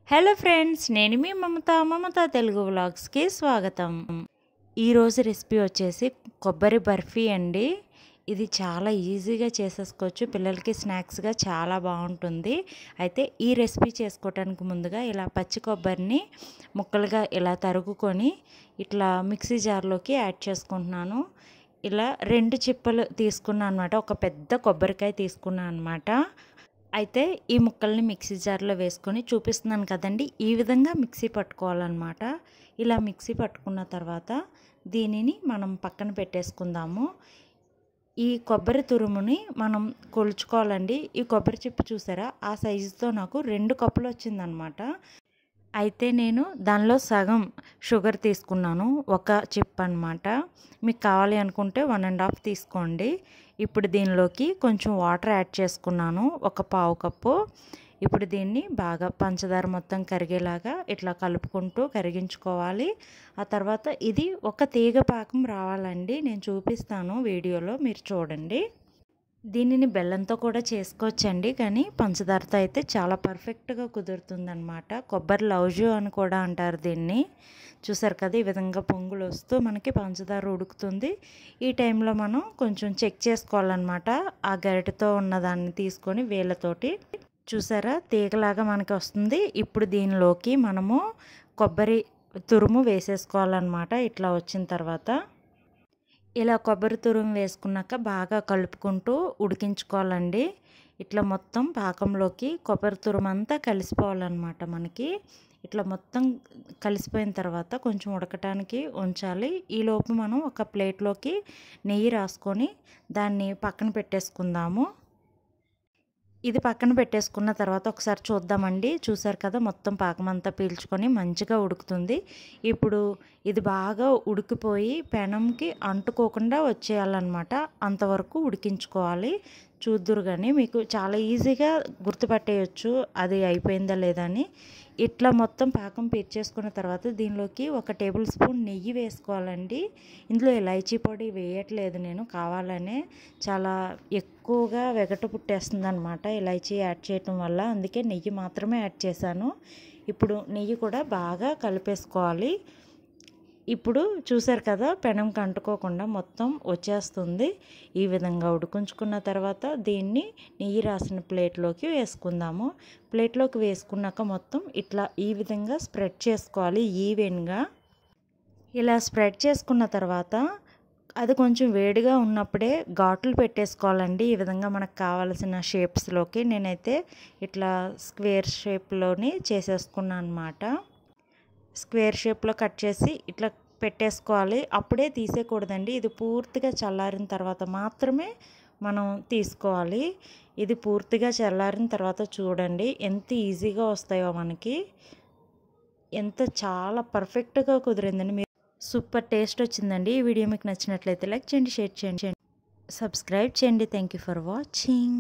Hello friends, నేను మీ మమత తెలుగు వ్లాగ్స్కి స్వాగతం. ఈరోజు రెసిపీ వచ్చేసి కొబ్బరి బర్ఫీ అండి. ఇది చాలా ఈజీగా చేసేసుకోవచ్చు, పిల్లలకి స్నాక్స్గా చాలా బాగుంటుంది. అయితే ఈ రెసిపీ చేసుకోవడానికి ముందుగా ఇలా పచ్చి కొబ్బరిని ముక్కలుగా ఇలా తరుగుకొని ఇట్లా మిక్సీ జార్లోకి యాడ్ చేసుకుంటున్నాను. ఇలా 2 చిప్పలు తీసుకున్నాను అనమాట. ఒక పెద్ద కొబ్బరికాయ తీసుకున్నాను అనమాట. అయితే ఈ ముక్కల్ని మిక్సీ జార్లో వేసుకొని చూపిస్తున్నాను కదండి, ఈ విధంగా మిక్సీ పట్టుకోవాలన్నమాట. ఇలా మిక్సీ పట్టుకున్న తర్వాత దీనిని మనం పక్కన పెట్టేసుకుందాము. ఈ కొబ్బరి తురుముని మనం కొలుచుకోవాలండి. ఈ కొబ్బరి చిప్ప చూసారా, ఆ సైజుతో నాకు 2 కప్పులు వచ్చిందనమాట. అయితే నేను దానిలో సగం షుగర్ తీసుకున్నాను, ఒక చిప్ అనమాట. మీకు కావాలి అనుకుంటే 1.5 తీసుకోండి. ఇప్పుడు దీనిలోకి కొంచెం వాటర్ యాడ్ చేసుకున్నాను, ఒక పావు కప్పు. ఇప్పుడు దీన్ని బాగా పంచదార మొత్తం కరిగేలాగా ఇట్లా కలుపుకుంటూ కరిగించుకోవాలి. ఆ తర్వాత ఇది ఒక తీగ పాకం రావాలండి. నేను చూపిస్తాను వీడియోలో, మీరు చూడండి. దీనిని బెల్లంతో కూడా చేసుకోవచ్చండి, కానీ పంచదారతో అయితే చాలా పర్ఫెక్ట్గా కుదురుతుందనమాట. కొబ్బరి లౌజు అని కూడా అంటారు దీన్ని. చూసారు కదా, ఈ విధంగా పొంగులు వస్తూ మనకి పంచదార ఉడుకుతుంది. ఈ టైంలో మనం కొంచెం చెక్ చేసుకోవాలన్నమాట. ఆ గరిటెతో ఉన్నదాన్ని తీసుకొని వేళ్ళతోటి, చూసారా తీగలాగా మనకి వస్తుంది. ఇప్పుడు దీనిలోకి మనము కొబ్బరి తురుము వేసేసుకోవాలన్నమాట. ఇట్లా వచ్చిన తర్వాత ఇలా కొబ్బరి తురుము వేసుకున్నాక బాగా కలుపుకుంటూ ఉడికించుకోవాలండి. ఇట్లా మొత్తం పాకంలోకి కొబ్బరి తురుము అంతా కలిసిపోవాలన్నమాట. మనకి ఇట్లా మొత్తం కలిసిపోయిన తర్వాత కొంచెం ఉడకటానికి ఉంచాలి. ఈలోపు మనం ఒక ప్లేట్లోకి నెయ్యి రాసుకొని దాన్ని పక్కన పెట్టేసుకుందాము. ఇది పక్కన పెట్టేసుకున్న తర్వాత ఒకసారి చూద్దామండి. చూసారు కదా, మొత్తం పాకం అంతా పీల్చుకొని మంచిగా ఉడుకుతుంది. ఇప్పుడు ఇది బాగా ఉడికిపోయి పెనంకి అంటుకోకుండా వచ్చేయాలన్నమాట. అంతవరకు ఉడికించుకోవాలి. చూద్దురు కానీ మీకు చాలా ఈజీగా గుర్తుపట్టేయచ్చు అది అయిపోయిందా లేదా అని. ఇట్లా మొత్తం పాకం పీల్చేసుకున్న తర్వాత దీనిలోకి 1 టేబుల్ స్పూన్ నెయ్యి వేసుకోవాలండి. ఇందులో ఇలాచీ పొడి వేయట్లేదు నేను, కావాలనే చాలా ఎక్కువగా వెగట పుట్టేస్తుంది అనమాట ఇలాచీ యాడ్ చేయటం వల్ల, అందుకే నెయ్యి మాత్రమే యాడ్ చేశాను. ఇప్పుడు నెయ్యి కూడా బాగా కలిపేసుకోవాలి. ఇప్పుడు చూసారు కదా, పెనంకి అంటుకోకుండా మొత్తం వచ్చేస్తుంది. ఈ విధంగా ఉడికించుకున్న తర్వాత దీన్ని నెయ్యి రాసిన ప్లేట్లోకి వేసుకుందాము. ప్లేట్లోకి వేసుకున్నాక మొత్తం ఇట్లా ఈ విధంగా స్ప్రెడ్ చేసుకోవాలి ఈవెన్గా. ఇలా స్ప్రెడ్ చేసుకున్న తర్వాత అది కొంచెం వేడిగా ఉన్నప్పుడే ఘాట్లు పెట్టేసుకోవాలండి. ఈ విధంగా మనకు కావాల్సిన షేప్స్లోకి. నేనైతే ఇట్లా స్క్వేర్ షేప్లోని చేసేసుకున్నాను అనమాట. స్క్వేర్ షేప్లో కట్ చేసి ఇట్లా పెట్టేసుకోవాలి. అప్పుడే తీసేయకూడదండి, ఇది పూర్తిగా చల్లారిన తర్వాత మాత్రమే మనం తీసుకోవాలి. ఇది పూర్తిగా చల్లారిన తర్వాత చూడండి ఎంత ఈజీగా వస్తాయో మనకి. చాలా పర్ఫెక్ట్గా కుదిరిందండి. మీరు సూపర్ టేస్ట్ వచ్చిందండి. ఈ వీడియో మీకు నచ్చినట్లయితే లైక్ చేయండి, షేర్ చేయండి, సబ్స్క్రైబ్ చేయండి. Thank you for watching.